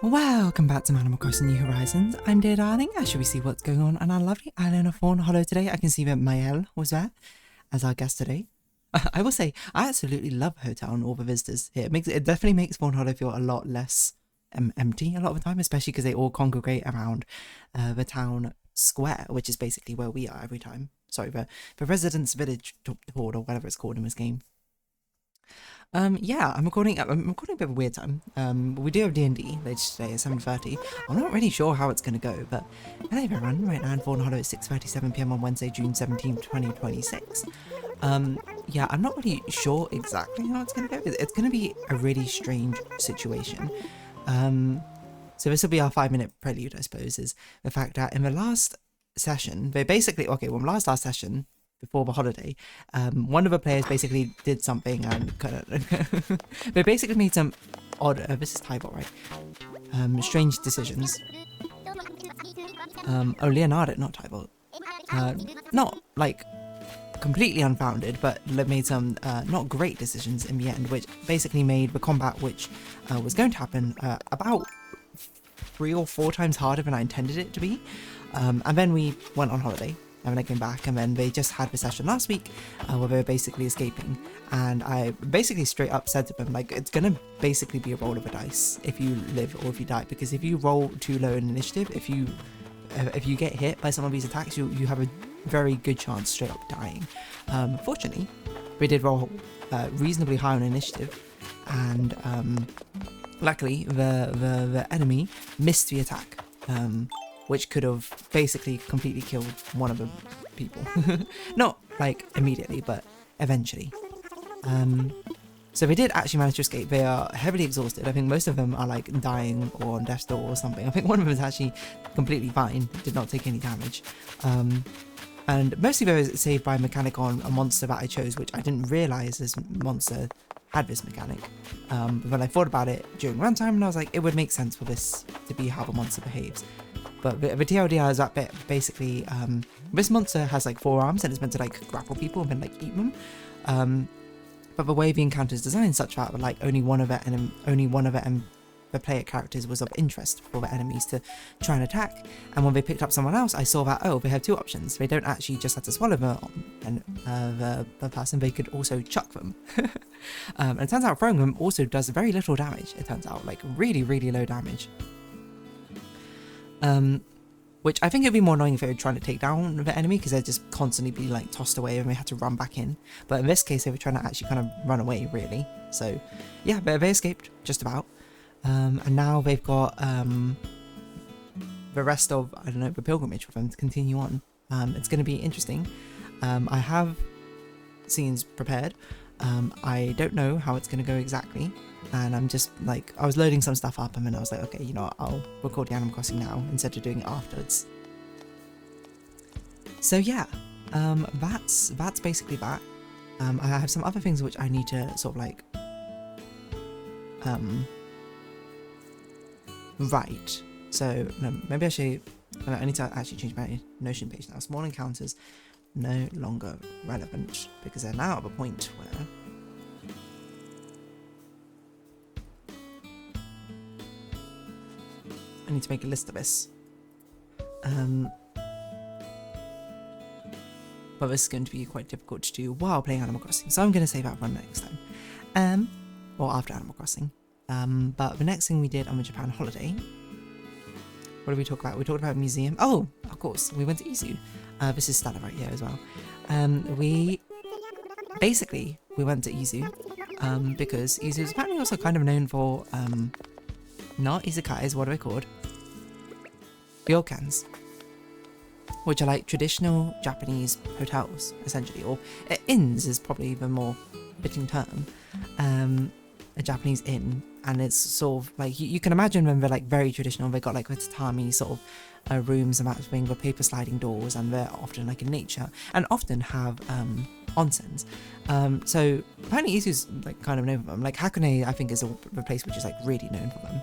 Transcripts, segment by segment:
Welcome back to Animal Crossing New Horizons. I'm dear darling. Shall we see what's going on our lovely island of Fawnhallow today? I can see that Mael was there as our guest today. I will say, I absolutely love Hotel and all the visitors here. It definitely makes Fawnhallow feel a lot less empty a lot of the time, especially because they all congregate around the town square, which is basically where we are every time. Sorry, the Residence Village Horde or whatever it's called in this game. Yeah, I'm recording a bit of a weird time. We do have D&D later today at 7:30. I'm not really sure how it's going to go, but hello everyone, right now in Fawnhallow at 6:37 PM on Wednesday, June 17th, 2026. Yeah, I'm not really sure exactly how it's going to go. It's going to be a really strange situation. So this will be our 5-minute prelude, I suppose, is the fact that in the last session, they basically, last session, before the holiday, one of the players basically did something and kind of they basically made some odd, this is Tybot, right? Strange decisions. Leonardo, not Tybot. Not like completely unfounded, but made some not great decisions in the end, which basically made the combat, which was going to happen about 3 or 4 times harder than I intended it to be. And then we went on holiday. And then I came back, and then they just had the session last week where they were basically escaping, and I basically straight up said to them, like, it's gonna basically be a roll of a dice if you live or if you die, because if you roll too low in initiative, if you get hit by some of these attacks, you have a very good chance straight up dying. Fortunately, we did roll reasonably high on initiative, and luckily the enemy missed the attack. Which could have basically completely killed one of the people. Not like immediately, but eventually. So they did actually manage to escape. They are heavily exhausted. I think most of them are like dying or on death's door or something. I think one of them is actually completely fine, did not take any damage. And mostly they were saved by a mechanic on a monster that I chose, which I didn't realise this monster had this mechanic. But when I thought about it during runtime, and I was like, it would make sense for this to be how the monster behaves. But the TLDR is that bit basically, this monster has like 4 arms and it's meant to like grapple people and then like eat them. But the way the encounter is designed such that like only one of the player characters was of interest for the enemies to try and attack. And when they picked up someone else, I saw that, oh, they have 2 options. They don't actually just have to swallow the person, they could also chuck them. And it turns out throwing them also does very little damage. It turns out, like really, really low damage. Which I think it'd be more annoying if they were trying to take down the enemy, because they'd just constantly be like tossed away and we had to run back in. But in this case, they were trying to actually kind of run away, really. So yeah, they escaped just about. And now they've got the rest of, I don't know, the pilgrimage for them to continue on. It's going to be interesting. I have scenes prepared. I don't know how it's going to go exactly. And I'm just like, I was loading some stuff up and then I was like, okay, you know what, I'll record the Animal Crossing now instead of doing it afterwards. So yeah, that's basically that. I have some other things which I need to sort of like write. So no, maybe I need to actually change my Notion page now. Small encounters no longer relevant because they're now at the point where I need to make a list of this. But this is going to be quite difficult to do while playing Animal Crossing, so I'm going to save that for next time. Or after Animal Crossing. But the next thing we did on the Japan holiday, what did we talk about? We talked about a museum. Oh, of course, we went to Izu. This is Stella right here as well. We went to Izu because Izu is apparently also kind of known for not izakayas, what are they called? Ryokans, which are like traditional Japanese hotels, essentially, or inns is probably the more fitting term. A Japanese inn, and it's sort of like you can imagine them, they're like very traditional. They got like the tatami sort of rooms and that thing with paper sliding doors, and they're often like in nature and often have onsens. So apparently Izu's like kind of known for them. Like Hakone, I think, is the place which is like really known for them.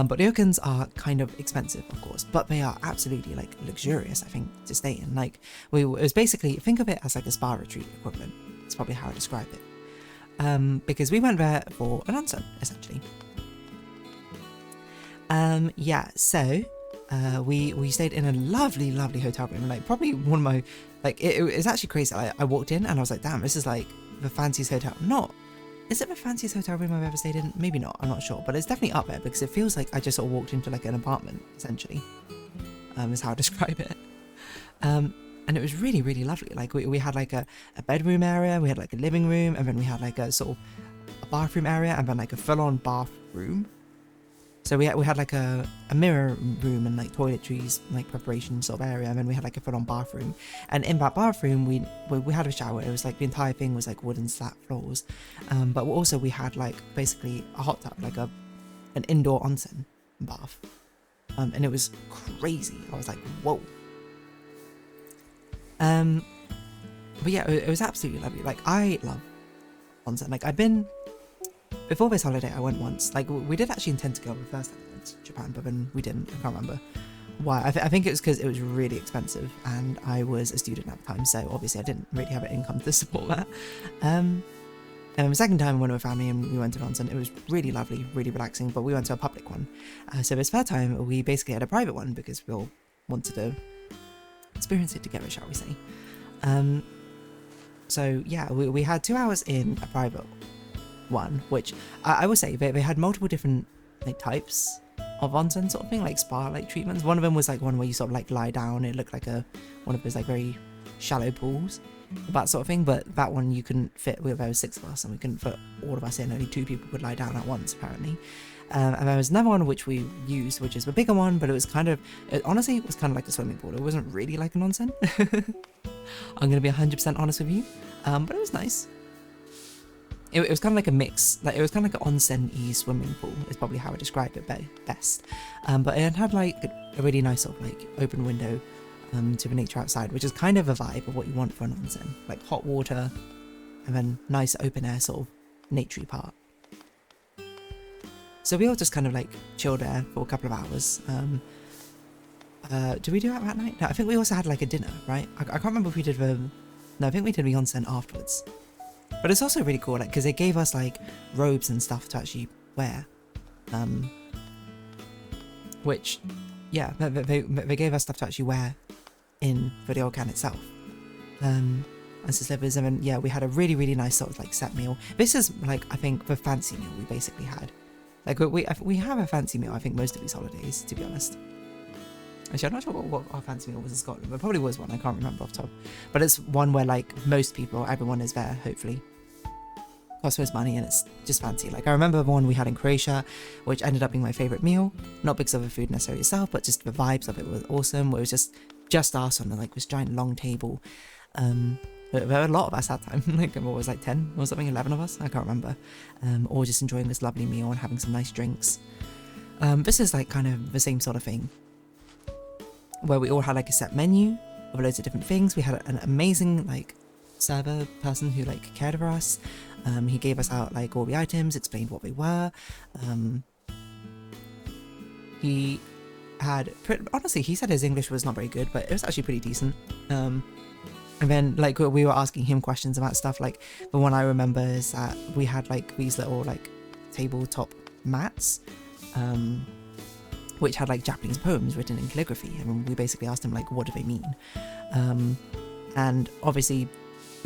But ryokans are kind of expensive, of course, but they are absolutely like luxurious, I think, to stay in. Like it was basically, think of it as like a spa retreat equivalent. It's probably how I describe it. Because we went there for an onsen, essentially. Yeah, so we stayed in a lovely hotel room, like probably one of my, like it's actually crazy. I walked in and I was like, damn, this is like the fanciest hotel. Is it the fanciest hotel room I've ever stayed in? Maybe not, I'm not sure, but it's definitely up there because it feels like I just sort of walked into like an apartment, essentially, is how I describe it. And it was really lovely. Like we had like a bedroom area, we had like a living room, and then we had like a sort of a bathroom area, and then like a full-on bathroom. So we had like a mirror room and like toiletries, like preparation sort of area, and then we had like a full-on bathroom. And in that bathroom, we had a shower. It was like the entire thing was like wooden slat floors, but also we had like basically a hot tub, like an indoor onsen bath, and it was crazy. I was like, whoa. But yeah, it was absolutely lovely. Like I love onsen. Like I've been. Before this holiday, I went once. Like, we did actually intend to go the first time we went to Japan, but then we didn't. I can't remember why. I think it was because it was really expensive, and I was a student at the time, so obviously I didn't really have an income to support that. And the second time we went with family and we went to Onsen. It was really lovely, really relaxing, but we went to a public one. So this third time, we basically had a private one because we all wanted to experience it together, shall we say. So yeah, we had 2 hours in a private one, which I will say they had multiple different like types of onsen sort of thing, like spa like treatments. One of them was like one where you sort of like lie down. It looked like one of those like very shallow pools, that sort of thing. But that one you couldn't fit. There was 6 of us, and we couldn't fit all of us in. Only 2 people could lie down at once, apparently. And there was another one which we used, which is the bigger one, but it was honestly, it was kind of like a swimming pool. It wasn't really like an onsen. I'm gonna be 100% honest with you, but it was nice. It was kind of like a mix, like it was kind of like an onsen-y swimming pool is probably how I describe it best. But it had like a really nice sort of like open window to the nature outside, which is kind of a vibe of what you want for an onsen, like hot water and then nice open air sort of naturey part. So we all just kind of like chilled there for a couple of hours. Did we do that night? No, I think we also had like a dinner, right? I can't remember if we did I think we did the onsen afterwards. But it's also really cool, like, because they gave us like robes and stuff to actually wear, which, yeah, they gave us stuff to actually wear in the ryokan itself, and some slippers, and then yeah, we had a really nice sort of like set meal. This is like I think the fancy meal we basically had. Like we have a fancy meal I think most of these holidays, to be honest. Actually, I'm not sure what our fancy meal was in Scotland. There probably was one, I can't remember off the top. But it's one where like most people, everyone is there, hopefully. Costs most money and it's just fancy. Like I remember the one we had in Croatia, which ended up being my favourite meal. Not because of the food necessarily itself, but just the vibes of it was awesome. Where it was just us on like this giant long table. There were a lot of us that time, like what was like 10 or something, 11 of us, I can't remember. All just enjoying this lovely meal and having some nice drinks. This is like kind of the same sort of thing, where we all had like a set menu of loads of different things. We had an amazing like server person who like cared for us. He gave us out like all the items, explained what they were. Honestly, he said his English was not very good, but it was actually pretty decent. And then like we were asking him questions about stuff. Like the one I remember is that we had like these little like tabletop mats, which had like Japanese poems written in calligraphy, and we basically asked him like, what do they mean? And obviously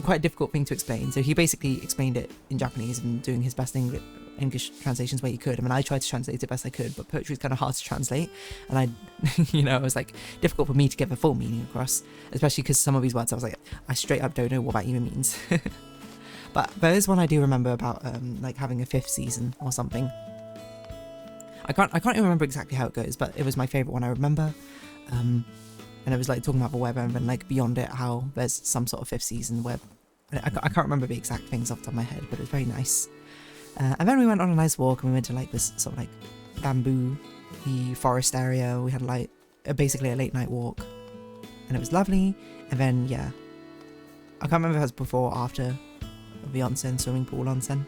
quite a difficult thing to explain, so he basically explained it in Japanese and doing his best English translations where he could. I mean, I tried to translate it best I could, but poetry is kind of hard to translate, and it was like difficult for me to get the full meaning across, especially because some of these words I was like, I straight up don't know what that even means. But there is one I do remember about like having a 5th season or something. I can't even remember exactly how it goes, but it was my favourite one I remember. And it was like talking about the weather, and then like beyond it, how there's some sort of 5th season where I can't remember the exact things off the top of my head, but it was very nice. And then we went on a nice walk, and we went to like this sort of like bamboo, the forest area. We had like basically a late night walk, and it was lovely. And then yeah, I can't remember if it was before or after the onsen, swimming pool onsen.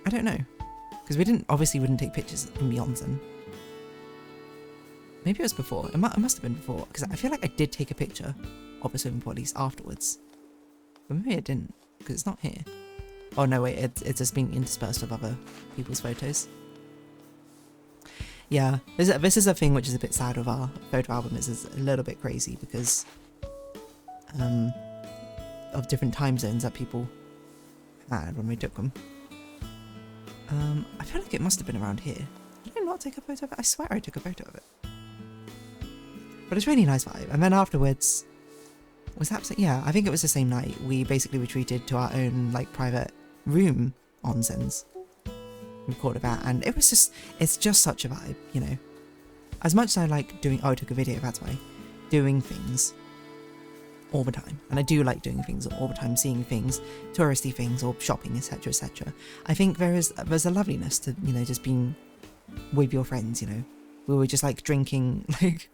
I don't know, because we wouldn't take pictures in the onsen. Maybe it was before. It must have been before, because I feel like I did take a picture of a swimming pool at least afterwards. But maybe I didn't, because it's not here. Oh no, wait, it's just being interspersed with other people's photos. Yeah, this is a thing which is a bit sad with our photo album. Is a little bit crazy because of different time zones that people had when we took them. I feel like it must have been around here. Did I not take a photo of it? I swear I took a photo of it. But it's really nice vibe. And then afterwards, was that, yeah, I think it was the same night. We basically retreated to our own like private room onsens. We recorded that, and it was just, it's just such a vibe, you know. As much as I like doing, oh, I took a video, that's why, doing things all the time, and I do like doing things all the time, seeing things, touristy things, or shopping, etc, etc. I think there's a loveliness to, you know, just being with your friends, you know. We were just like drinking, like,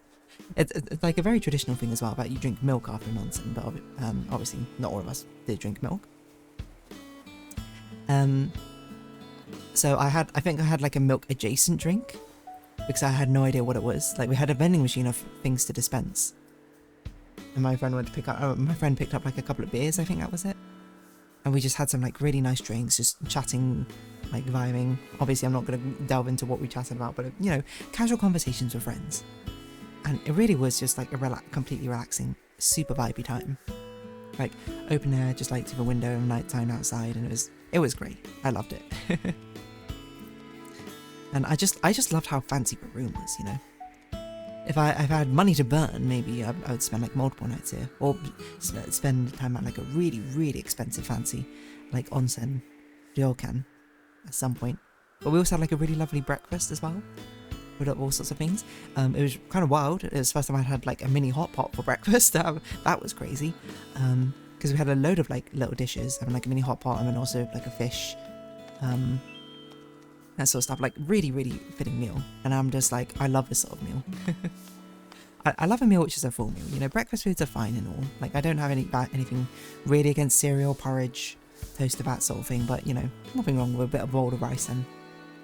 it's like a very traditional thing as well, that you drink milk after an onsen, but obviously not all of us did drink milk. So I think I had like a milk adjacent drink, because I had no idea what it was. Like, we had a vending machine of things to dispense, and my friend went to pick up, my friend picked up like a couple of beers, I think that was it. And we just had some like really nice drinks, just chatting, like vibing. Obviously I'm not going to delve into what we chatted about, but you know, casual conversations with friends. And it really was just like a completely relaxing, super vibey time. Like, open air, just like to the window and nighttime outside, and it was great. I loved it. And I just loved how fancy the room was, you know. If I had money to burn, maybe I would spend like multiple nights here, or spend time at like a really, really expensive fancy, like Onsen, ryokan, at some point. But we also had like a really lovely breakfast as well, with all sorts of things. It was kind of wild. It was the first time I had like a mini hot pot for breakfast. That was crazy. Because we had a load of like little dishes, having like a mini hot pot, and then also like a fish, that sort of stuff. Like, really, really fitting meal. And I'm just like, I love this sort of meal. I love a meal which is a full meal. You know, breakfast foods are fine and all. Like, I don't have anything really against cereal, porridge, toast, that sort of thing. But, you know, nothing wrong with a bit of bowl of rice and,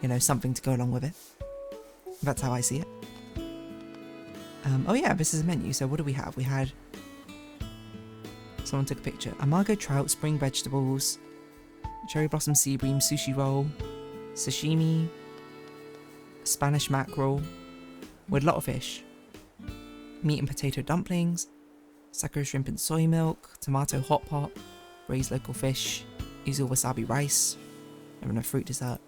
you know, something to go along with it. That's how I see it. Oh yeah, this is a menu. So what do we have? We had, someone took a picture. Amago trout, spring vegetables, cherry blossom sea bream, sushi roll, sashimi, Spanish mackerel, with a lot of fish, meat and potato dumplings, sakura shrimp and soy milk, tomato hot pot, braised local fish, yuzu wasabi rice, and then a fruit dessert.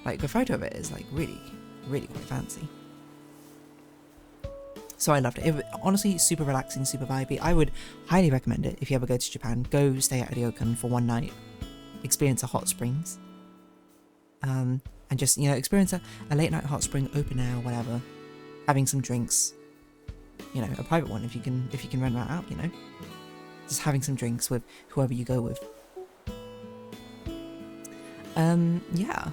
Like, the photo of it is like really, really quite fancy. So I loved it. Honestly, super relaxing, super vibey. I would highly recommend it if you ever go to Japan. Go stay at ryokan for one night, experience a hot springs, and just, you know, experience a late night hot spring, open air or whatever, having some drinks, you know, a private one if you can rent that out, you know, just having some drinks with whoever you go with. Yeah,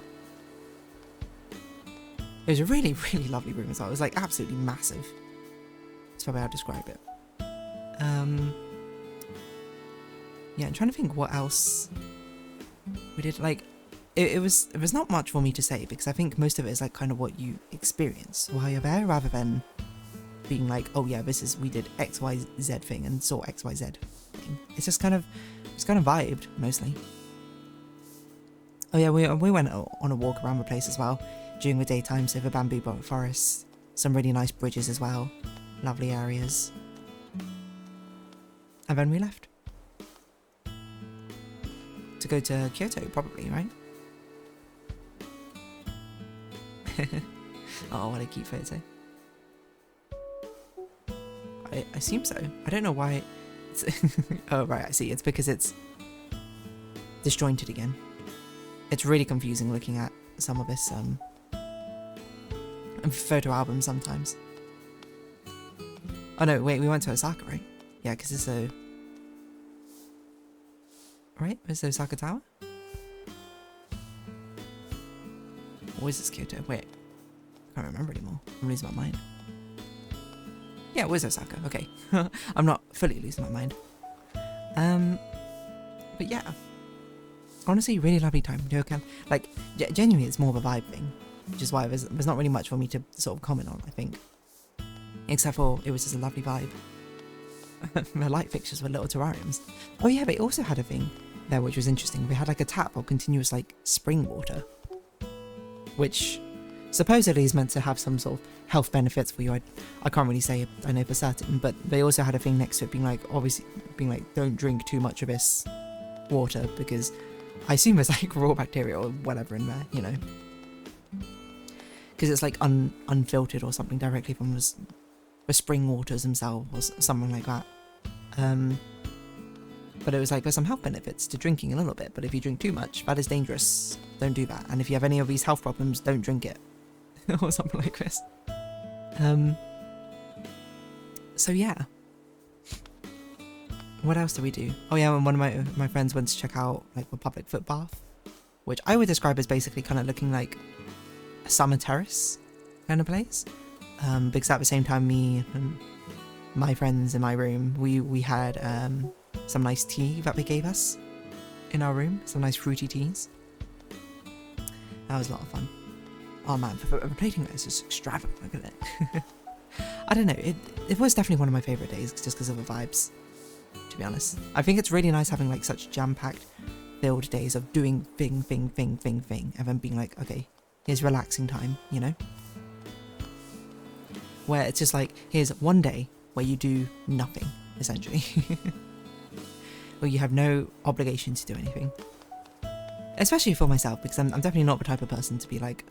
it was a really, really lovely room as well. It was like absolutely massive. That's probably how I'd describe it. Yeah, I'm trying to think what else we did. Like, it was not much for me to say, because I think most of it is like kind of what you experience while you're there, rather than being like, oh yeah, we did XYZ thing and saw XYZ thing. It's just kind of vibed mostly. Oh yeah, we went on a walk around the place as well during the daytime. So the bamboo forest, some really nice bridges as well, lovely areas, and then we left to go to Kyoto, probably, right? Oh, what a cute photo. I assume so. I don't know why it's oh right, I see. It's because it's disjointed again. It's really confusing looking at some of this photo albums sometimes. Oh no, wait, we went to Osaka, right? Yeah, because it's a... Right? Is it Osaka Tower? Or is this Kyoto? Wait. I can't remember anymore. I'm losing my mind. Yeah, it was Osaka. Okay. I'm not fully losing my mind. But yeah. Honestly, really lovely time. Ryokan. Like, genuinely, it's more of a vibe thing. Which is why there's not really much for me to sort of comment on, I think. Except for, it was just a lovely vibe. The light fixtures were little terrariums. Oh yeah, they also had a thing there which was interesting. We had like a tap of continuous like spring water, which supposedly is meant to have some sort of health benefits for you. I can't really say I know for certain, but they also had a thing next to it being like, obviously being like, don't drink too much of this water, because I assume there's like raw bacteria or whatever in there, you know, because it's like unfiltered or something directly from the spring waters themselves or something like that. But it was like, there's some health benefits to drinking a little bit, but if you drink too much, that is dangerous. Don't do that. And if you have any of these health problems, don't drink it. Or something like this. So yeah. What else do we do? Oh yeah, and one of my friends went to check out like the public footbath, which I would describe as basically kind of looking like a summer terrace kind of place. Because at the same time, me and my friends in my room, we had some nice tea that they gave us in our room, some nice fruity teas. That was a lot of fun. Oh man, the plating there is just extravagant, look at it. I don't know, it was definitely one of my favourite days just because of the vibes, to be honest. I think it's really nice having like such jam-packed filled days of doing thing, and then being like, okay, here's relaxing time, you know? Where it's just like, here's one day where you do nothing, essentially. Where you have no obligation to do anything. Especially for myself, because I'm definitely not the type of person to be like,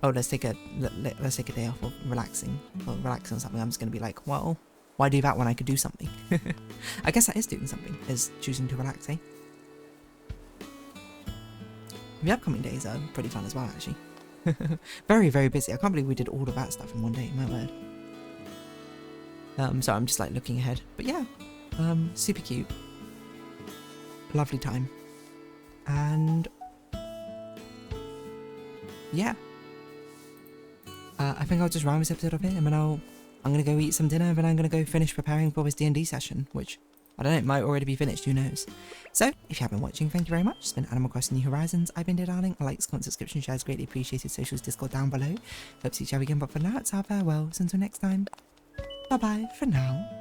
oh, let's take a day off of relaxing on something. I'm just going to be like, well, why do that when I could do something? I guess that is doing something, is choosing to relax, eh? The upcoming days are pretty fun as well, actually. Very, very busy. I can't believe we did all of that stuff in one day, my word. So I'm just like looking ahead. But yeah, super cute. Lovely time. And yeah. I think I'll just round this episode off here, and then I'm going to go eat some dinner, and then I'm going to go finish preparing for this D&D session, which, I don't know, it might already be finished, who knows. So, if you have been watching, thank you very much. It's been Animal Crossing New Horizons. I've been dazzling. Likes, comments, subscription, shares, greatly appreciated. Socials, Discord down below. Hope to see you again, but for now, it's our farewells. Until next time, bye-bye for now.